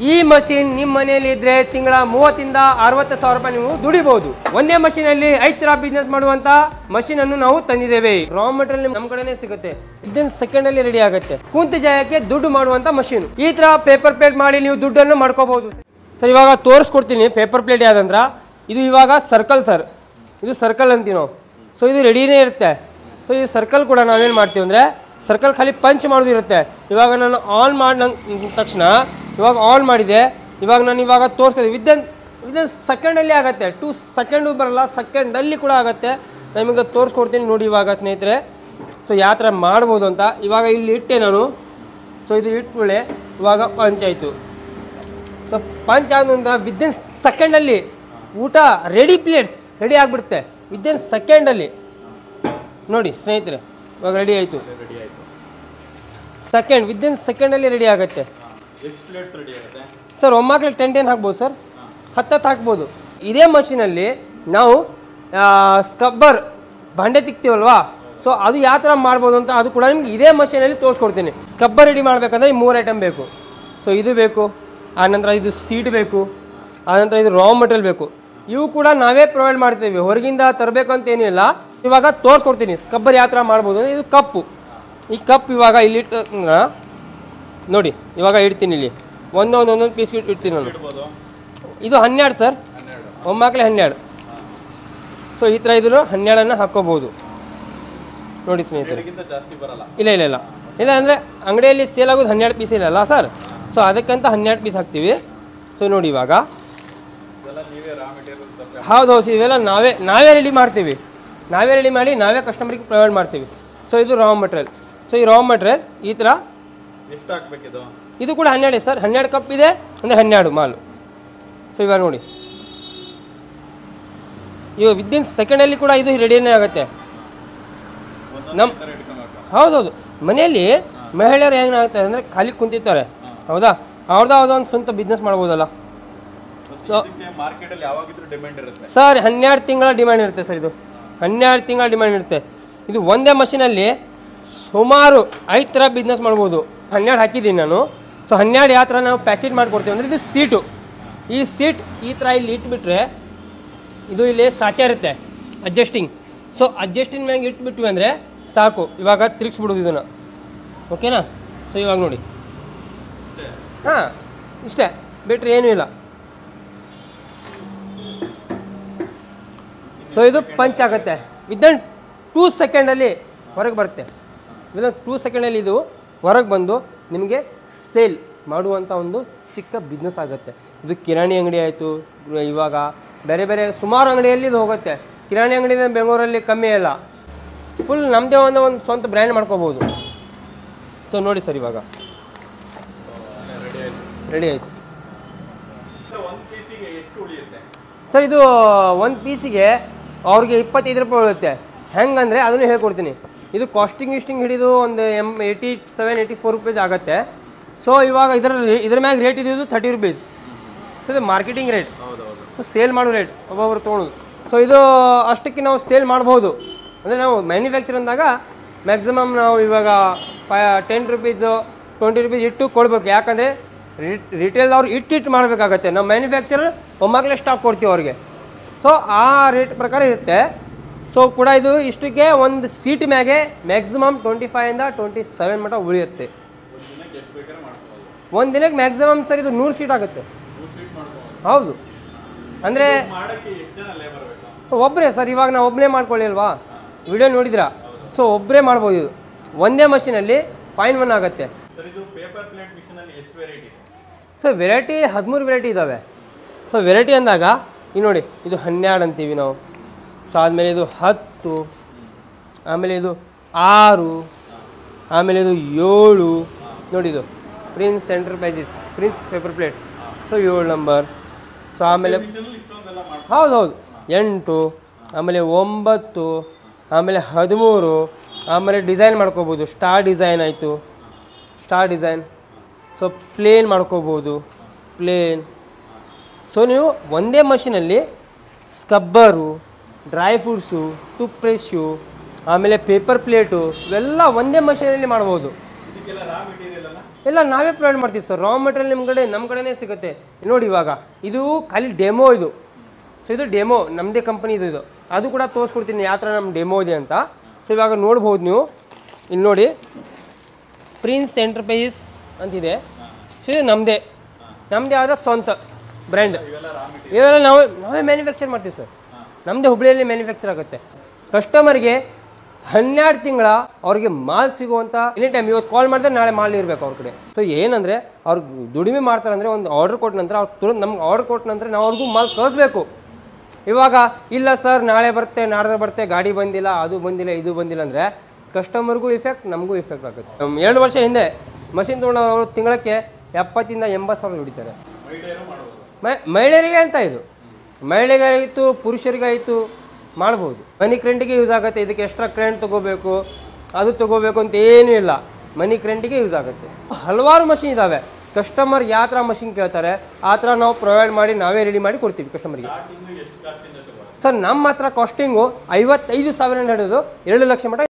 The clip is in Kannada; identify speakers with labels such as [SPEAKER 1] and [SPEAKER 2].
[SPEAKER 1] ಈ ಮಷಿನ್ ನಿಮ್ಮ ಮನೆಯಲ್ಲಿ ಇದ್ರೆ ತಿಂಗಳ 30 ಇಂದ 60 ಸಾವಿರ ರೂಪಾಯಿ ನೀವು ದುಡಿಬಹುದು. ಒಂದೇ ಮಷೀನ್ ಅಲ್ಲಿ 5 ತರ ಬಿಸ್ನೆಸ್ ಮಾಡುವಂತ ಮಷೀನ್ ಅನ್ನು ನಾವು ತಂದಿದ್ದೇವೆ. ರಾ ಮೆಟೀರಿಯಲ್ ನಮ್ಮ ಕಡೆನೇ ಸಿಗುತ್ತೆ. ವಿದಿನ್ ಸೆಕೆಂಡ್ ಅಲ್ಲಿ ರೆಡಿ ಆಗುತ್ತೆ. ಕುಂತ ಜಾಗಕ್ಕೆ ದುಡ್ಡು ಮಾಡುವಂತ ಮಷೀನ್. ಈ ತರ ಪೇಪರ್ ಪ್ಲೇಟ್ ಮಾಡಿ ನೀವು ದುಡ್ಡನ್ನು ಮಾಡ್ಕೋಬಹುದು ಸರ್. ಇವಾಗ ತೋರಿಸ್ಕೊಡ್ತೀನಿ ಪೇಪರ್ ಪ್ಲೇಟ್ ಯಾವ್ದಂದ್ರ ಇದು ಇವಾಗ ಸರ್ಕಲ್ ಸರ್. ಇದು ಸರ್ಕಲ್ ಅಂತೀವಿ ನಾವು. ಸೊ ಇದು ರೆಡಿನೇ ಇರುತ್ತೆ. ಸೊ ಈ ಸರ್ಕಲ್ ಕೂಡ ನಾವೇನು ಮಾಡ್ತೀವಿ ಅಂದರೆ ಸರ್ಕಲ್ ಖಾಲಿ ಪಂಚ್ ಮಾಡೋದಿರುತ್ತೆ. ಇವಾಗ ನಾನು ಆನ್ ಮಾಡಿ ತಕ್ಷಣ ಇವಾಗ ಆನ್ ಮಾಡಿದೆ. ಇವಾಗ ನಾನು ಇವಾಗ ತೋರಿಸ್ಕೊಳ್ತೀನಿ ವಿದಿನ್ ಸೆಕೆಂಡಲ್ಲಿ ಆಗುತ್ತೆ. 2 ಸೆಕೆಂಡು ಬರಲ್ಲ, ಸೆಕೆಂಡಲ್ಲಿ ಕೂಡ ಆಗುತ್ತೆ. ನಿಮಗೆ ತೋರಿಸ್ಕೊಡ್ತೀನಿ ನೋಡಿ ಇವಾಗ ಸ್ನೇಹಿತರೆ. ಸೊ ಯಾವ ಥರ ಮಾಡ್ಬೋದು ಅಂತ ಇವಾಗ ಇಲ್ಲಿ ಇಟ್ಟೆ ನಾನು. ಸೊ ಇದು ಇಟ್ಕೊಳ್ಳೆ ಇವಾಗ ಪಂಚ್ ಆಯಿತು. ಸೊ ಪಂಚ್ ಆದ್ರಿಂದ ವಿದಿನ್ ಸೆಕೆಂಡಲ್ಲಿ ಊಟ ರೆಡಿ, ಪ್ಲೇಟ್ಸ್ ರೆಡಿ ಆಗಿಬಿಡುತ್ತೆ ವಿದಿನ್ ಸೆಕೆಂಡಲ್ಲಿ. ನೋಡಿ ಸ್ನೇಹಿತರೆ ಇವಾಗ ರೆಡಿ ಆಯಿತು. ಸೆಕೆಂಡ್ ವಿದಿನ್ ಸೆಕೆಂಡಲ್ಲಿ ರೆಡಿ ಆಗುತ್ತೆ ಸರ್. ಒಮ್ಮಾಕ್ಲಿ 10 ಹಾಕ್ಬೋದು ಸರ್, 10 ಹಾಕ್ಬೋದು. ಇದೇ ಮಷೀನಲ್ಲಿ ನಾವು ಸ್ಕ್ರಬ್ಬರ್ ಬಂಡೆ ತಿಕ್ತೀವಲ್ವಾ, ಸೊ ಅದು ಯಾವ ಥರ ಮಾಡ್ಬೋದು ಅಂತ ಅದು ಕೂಡ ನಿಮ್ಗೆ ಇದೇ ಮಷೀನಲ್ಲಿ ತೋರಿಸ್ಕೊಡ್ತೀನಿ. ಸ್ಕ್ರಬ್ಬರ್ ರೆಡಿ ಮಾಡಬೇಕಂದ್ರೆ 3 ಐಟಮ್ ಬೇಕು. ಸೊ ಇದು ಬೇಕು, ಆನಂತರ ಇದು ಸೀಟ್ ಬೇಕು, ಆನಂತರ ಇದು ರಾ ಮೆಟೀರಿಯಲ್ ಬೇಕು. ಇವು ಕೂಡ ನಾವೇ ಪ್ರೊವೈಡ್ ಮಾಡ್ತೀವಿ, ಹೊರಗಿಂದ ತರಬೇಕು ಅಂತ ಏನಿಲ್ಲ. ಇವಾಗ ತೋರಿಸ್ಕೊಡ್ತೀನಿ ಸ್ಕ್ರಬ್ಬರ್ ಯಾವ ಥರ ಮಾಡ್ಬೋದು ಅಂದರೆ ಇದು ಕಪ್ಪು. ಈ ಕಪ್ ಇವಾಗ ಇಲ್ಲಿ ನೋಡಿ ಇವಾಗ ಇಡ್ತೀನಿ. ಇಲ್ಲಿ ಒಂದೊಂದು ಪೀಸ್ ಇಡ್ತೀನಿ ನಾನು. ಇದು 12 ಸರ್, ಒಮ್ಮಾಕ್ಲೆ 12. ಸೊ ಈ ಥರ ಇದನ್ನು 12 ಹಾಕ್ಕೋಬೋದು ನೋಡಿ ಸ್ನೇಹಿತರೆ. ಇಲ್ಲ ಇಲ್ಲ ಇಲ್ಲ ಇಲ್ಲ ಅಂದರೆ ಅಂಗಡಿಯಲ್ಲಿ ಸೇಲ್ ಆಗೋದು 12 ಪೀಸ್ ಇಲ್ಲ ಸರ್. ಸೊ ಅದಕ್ಕಂತ 12 ಪೀಸ್ ಹಾಕ್ತೀವಿ. ಸೊ ನೋಡಿ ಇವಾಗ ಹೌದು ಇವೆಲ್ಲ ನಾವೇ ರೆಡಿ ಮಾಡ್ತೀವಿ. ನಾವೇ ರೆಡಿ ಮಾಡಿ ನಾವೇ ಕಸ್ಟಮರಿಗೆ ಪ್ರೊವೈಡ್ ಮಾಡ್ತೀವಿ. ಸೊ ಇದು ರಾ ಮೆಟೀರಿಯಲ್. ಸೊ ಈ ರಾ ಮೆಟೀರಿಯಲ್ ಈ ಥರ
[SPEAKER 2] ಎಷ್ಟು ಹಾಕಬೇಕಿದು?
[SPEAKER 1] ಇದು ಕೂಡ 12 ಸರ್. 12 ಕಪ್ ಇದೆ ಅಂದರೆ 12 ಮಾಲು. ಸೊ ಇವಾಗ ನೋಡಿ ಇವಾಗ ವಿದಿನ್ ಸೆಕೆಂಡಲ್ಲಿ ಕೂಡ ಇದು ರೆಡಿನೇ ಆಗುತ್ತೆ. ಹೌದೌದು ಮನೆಯಲ್ಲಿ ಮಹಿಳೆಯರು ಏನಾಗ್ತಾರೆ ಅಂದರೆ ಖಾಲಿ ಕುಂತಿರ್ತಾರೆ, ಹೌದಾ, ಅವ್ರದ್ದು ಒಂದು ಸ್ವಂತ ಬಿಸ್ನೆಸ್ ಮಾಡ್ಬೋದಲ್ಲ. ಸೊ
[SPEAKER 2] ಮಾರ್ಕೆಟಲ್ಲಿ ಯಾವಾಗಿದ್ರೂ ಡಿಮ್ಯಾಂಡ್ ಇರುತ್ತೆ
[SPEAKER 1] ಸರ್. 12 ತಿಂಗಳ ಡಿಮ್ಯಾಂಡ್ ಇರುತ್ತೆ ಸರ್. ಇದು 12 ತಿಂಗಳ ಡಿಮ್ಯಾಂಡ್ ಇರುತ್ತೆ. ಇದು ಒಂದೇ ಮಷೀನಲ್ಲಿ ಸುಮಾರು 5 ಥರ ಬಿಸ್ನೆಸ್ ಮಾಡ್ಬೋದು. 12 ಹಾಕಿದ್ದೀನಿ ನಾನು. ಸೊ 12 ಯಾವ ಥರ ನಾವು ಪ್ಯಾಕೆಟ್ ಮಾಡಿಕೊಡ್ತೀವಿ ಅಂದರೆ ಇದು ಸೀಟು. ಈ ಸೀಟ್ ಈ ಥರ ಇಲ್ಲಿ ಇಟ್ಬಿಟ್ರೆ ಇದು ಇಲ್ಲಿ ಸಾಚೆ ಇರುತ್ತೆ ಅಡ್ಜಸ್ಟಿಂಗ್. ಸೊ ಅಡ್ಜಸ್ಟಿಂಗ್ ಮ್ಯಾಗೆ ಇಟ್ಬಿಟ್ವಿ ಅಂದರೆ ಸಾಕು. ಇವಾಗ ತಿರುಗಿಸ್ಬಿಡೋದು ಇದನ್ನು, ಓಕೆನಾ. ಸೊ ಇವಾಗ ನೋಡಿ ಹಾಂ ಇಷ್ಟೇ ಬಿಟ್ಟರೆ ಏನೂ ಇಲ್ಲ. ಸೊ ಇದು ಪಂಚ್ ಆಗುತ್ತೆ. ವಿದಿನ್ 2 ಸೆಕೆಂಡಲ್ಲಿ ಹೊರಗೆ ಬರುತ್ತೆ. ವಿದಿನ್ 2 ಸೆಕೆಂಡಲ್ಲಿ ಇದು ಹೊರಗೆ ಬಂದು ನಿಮಗೆ ಸೇಲ್ ಮಾಡುವಂಥ ಒಂದು ಚಿಕ್ಕ ಬಿಸ್ನೆಸ್ ಆಗುತ್ತೆ. ಇದು ಕಿರಾಣಿ ಅಂಗಡಿ ಆಯಿತು, ಇವಾಗ ಬೇರೆ ಬೇರೆ ಸುಮಾರು ಅಂಗಡಿಯಲ್ಲಿ ಇದು ಹೋಗುತ್ತೆ. ಕಿರಾಣಿ ಅಂಗಡಿ ಬೆಂಗಳೂರಲ್ಲಿ ಕಮ್ಮಿ ಇಲ್ಲ, ಫುಲ್ ನಮ್ಮದೇ ಒಂದು ಸ್ವಂತ ಬ್ರ್ಯಾಂಡ್ ಮಾಡ್ಕೋಬೋದು. ಸೊ ನೋಡಿ ಸರ್ ಇವಾಗ ರೆಡಿ ಆಯಿತು ಸರ್. ಇದು ಒಂದು ಪೀಸಿಗೆ ಅವ್ರಿಗೆ 25 ರೂಪಾಯಿ ಉಳಿಯುತ್ತೆ. ಹೆಂಗಂದರೆ ಅದನ್ನು ಹೇಳ್ಕೊಡ್ತೀನಿ. ಇದು ಕಾಸ್ಟಿಂಗ್ ಹಿಡಿದು ಒಂದು 87-84 ರುಪೀಸ್ ಆಗುತ್ತೆ. ಸೊ ಇವಾಗ ಇದ್ರ ಮ್ಯಾಗ ರೇಟ್ ಇದ್ದಿದ್ದು 30 ರುಪೀಸ್. ಸೊ ಇದು ಮಾರ್ಕೆಟಿಂಗ್ ರೇಟ್, ಸೊ ಸೇಲ್ ಮಾಡೋ ರೇಟ್ ಒಬ್ಬೊಬ್ರು ತೊಗೊಳೋದು. ಸೊ ಇದು ಅಷ್ಟಕ್ಕೆ ನಾವು ಸೇಲ್ ಮಾಡ್ಬೋದು. ಅಂದರೆ ನಾವು ಮ್ಯಾನುಫ್ಯಾಕ್ಚರ್ ಅಂದಾಗ ಮ್ಯಾಕ್ಸಿಮಮ್ ನಾವು ಇವಾಗ 10 ರುಪೀಸು 20 ರುಪೀಸ್ ಇಟ್ಟು ಕೊಡಬೇಕು. ಯಾಕಂದರೆ ರಿಟೇಲ್ದವ್ರು ಇಟ್ಟು ಮಾಡಬೇಕಾಗತ್ತೆ. ನಾವು ಮ್ಯಾನುಫ್ಯಾಕ್ಚರರ್ ಒಮ್ಮಾಗಲೇ ಸ್ಟಾಕ್ ಕೊಡ್ತೀವಿ ಅವ್ರಿಗೆ. ಸೊ ಆ ರೇಟ್ ಪ್ರಕಾರ ಇರುತ್ತೆ. ಸೊ ಕೂಡ ಇದು ಇಷ್ಟಕ್ಕೆ ಒಂದು ಸೀಟ್ ಮ್ಯಾಗೆ ಮ್ಯಾಕ್ಸಿಮಮ್ 25 ಇಂದ 27 ಮಟ್ಟ ಉಳಿಯುತ್ತೆ. ಒಂದು ದಿನಕ್ಕೆ ಮ್ಯಾಕ್ಸಿಮಮ್ ಸರ್ ಇದು 100 ಸೀಟ್ ಆಗುತ್ತೆ. ಹೌದು ಅಂದರೆ ಒಬ್ಬರೇ ಸರ್. ಇವಾಗ ನಾವು ಒಬ್ಬನೇ ಮಾಡ್ಕೊಳ್ಳಿಲ್ವಾ, ವಿಡಿಯೋ ನೋಡಿದ್ರಾ. ಸೊ ಒಬ್ಬರೇ ಮಾಡ್ಬೋದು. ಇದು ಒಂದೇ ಮಷೀನಲ್ಲಿ ಫೈನ್ 1 ಆಗುತ್ತೆ ಸರ್. ವೆರೈಟಿ 13 ವೆರೈಟಿ ಇದ್ದಾವೆ. ಸೊ ವೆರೈಟಿ ಅಂದಾಗ ಈಗ ನೋಡಿ ಇದು 12 ಅಂತೀವಿ ನಾವು. ಸೊ ಆದಮೇಲೆ ಇದು 10, ಆಮೇಲೆ ಇದು 6, ಆಮೇಲೆ ಇದು 7 ನೋಡಿ. ಇದು prince enterprises prince paper plate. So 7 number. So ಆಮೇಲೆ ಹೌದು 8, ಆಮೇಲೆ 9, ಆಮೇಲೆ 13, ಆಮೇಲೆ ಡಿಸೈನ್ ಮಾಡ್ಕೋಬೋದು. ಸ್ಟಾರ್ ಡಿಸೈನ್ ಆಯಿತು, ಸ್ಟಾರ್ ಡಿಸೈನ್. ಸೊ ಪ್ಲೇನ್ ಮಾಡ್ಕೋಬೋದು, ಪ್ಲೇನ್. ಸೊ ನೀವು ಒಂದೇ ಮಷೀನಲ್ಲಿ scrubber, dry fruits, tooth brush, ಆಮೇಲೆ ಪೇಪರ್ ಪ್ಲೇಟು ಇವೆಲ್ಲ ಒಂದೇ ಮಷೀನಲ್ಲಿ ಮಾಡ್ಬೋದು. ಎಲ್ಲ ನಾವೇ ಪ್ರೊವೈಡ್ ಮಾಡ್ತೀವಿ ಸರ್. ರಾ ಮೆಟೀರಿಯಲ್ ನಮ್ಮ ಕಡೆನೇ ಸಿಗುತ್ತೆ. ನೋಡಿ ಇವಾಗ ಇದು ಖಾಲಿ ಡೆಮೋ ಇದು. ಸೊ ಇದು ಡೆಮೋ ನಮ್ಮದೇ ಕಂಪನಿ ಇದು. ಅದು ಕೂಡ ತೋರಿಸ್ಕೊಡ್ತೀನಿ ಯಾವ ಥರ ನಮ್ಮ ಡೆಮೋ ಇದೆ ಅಂತ. ಸೊ ಇವಾಗ ನೋಡ್ಬೋದು ನೀವು, ಇಲ್ಲಿ ನೋಡಿ ಪ್ರಿನ್ಸ್ ಎಂಟರ್ಪ್ರೈಸ್ ಅಂತಿದೆ. ಸೊ ಇದು ನಮ್ಮದೇ ಆದ ಸ್ವಂತ ಬ್ರ್ಯಾಂಡ್. ಇವೆಲ್ಲ ನಾವೇ ಮ್ಯಾನುಫ್ಯಾಕ್ಚರ್ ಮಾಡ್ತೀವಿ ಸರ್. ನಮ್ಮದೇ ಹುಬ್ಳಿಯಲ್ಲಿ ಮ್ಯಾನುಫ್ಯಾಕ್ಚರ್ ಆಗುತ್ತೆ. ಕಸ್ಟಮರ್ಗೆ 12 ತಿಂಗಳ ಅವ್ರಿಗೆ ಮಾಲ್ ಸಿಗುವಂಥ ಎನಿ ಟೈಮ್. ಇವತ್ತು ಕಾಲ್ ಮಾಡಿದ್ರೆ ನಾಳೆ ಮಾಲ್ ಇರಬೇಕು ಅವ್ರ ಕಡೆ. ಸೊ ಏನಂದರೆ ಅವ್ರು ದುಡಿಮೆ ಮಾಡ್ತಾರೆ ಅಂದರೆ ಒಂದು ಆರ್ಡ್ರ್ ಕೊಟ್ಟ ನಂತರ ಅವ್ರು ತುರಂತ ನಮ್ಗೆ ಆರ್ಡ್ರ್ ಕೊಟ್ಟ ನಂತರ ನಾವು ಅವ್ರಿಗೂ ಮಾಲ್ ಕಳಿಸ್ಬೇಕು. ಇವಾಗ ಇಲ್ಲ ಸರ್ ನಾಳೆ ಬರುತ್ತೆ ನಾಡ್ದು ಬರುತ್ತೆ, ಗಾಡಿ ಬಂದಿಲ್ಲ, ಅದು ಬಂದಿಲ್ಲ, ಇದು ಬಂದಿಲ್ಲ ಅಂದರೆ ಕಸ್ಟಮರ್ಗೂ ಇಫೆಕ್ಟ್, ನಮಗೂ ಇಫೆಕ್ಟ್ ಆಗುತ್ತೆ. 2 ವರ್ಷ ಹಿಂದೆ ಮಷಿನ್ ತೊಗೊಂಡು ಅವರು ತಿಂಗಳಕ್ಕೆ 70,000 ಇಂದ 80,000 ದುಡಿತಾರೆ. ಮಹಿಳೆಯರಿಗೆ ಅಂತ ಇದು, ಮಹಿಳೆಗಾಯಿತು ಪುರುಷರಿಗಾಯಿತು ಮಾಡ್ಬೋದು. ಮನಿ ಕ್ರೆಂಟಿಗೆ ಯೂಸ್ ಆಗುತ್ತೆ. ಇದಕ್ಕೆ ಎಕ್ಸ್ಟ್ರಾ ಕ್ರೆಂಟ್ ತೊಗೋಬೇಕು, ಅದು ತೊಗೋಬೇಕು ಅಂತ ಏನೂ ಇಲ್ಲ. ಮನಿ ಕ್ರೆಂಟಿಗೆ ಯೂಸ್ ಆಗುತ್ತೆ. ಹಲವಾರು ಮಷಿನ್ ಇದ್ದಾವೆ. ಕಸ್ಟಮರ್ ಯಾವ ಥರ ಮಷಿನ್ ಕೇಳ್ತಾರೆ ಆ ಥರ ನಾವು ಪ್ರೊವೈಡ್ ಮಾಡಿ ನಾವೇ ರೆಡಿ ಮಾಡಿ ಕೊಡ್ತೀವಿ ಕಸ್ಟಮರ್ಗೆ. ಸರ್ ನಮ್ಮ ಹತ್ರ ಕಾಸ್ಟಿಂಗು 55,000 ಹಿಡಿದು 2 ಲಕ್ಷ ಮಟ್ಟ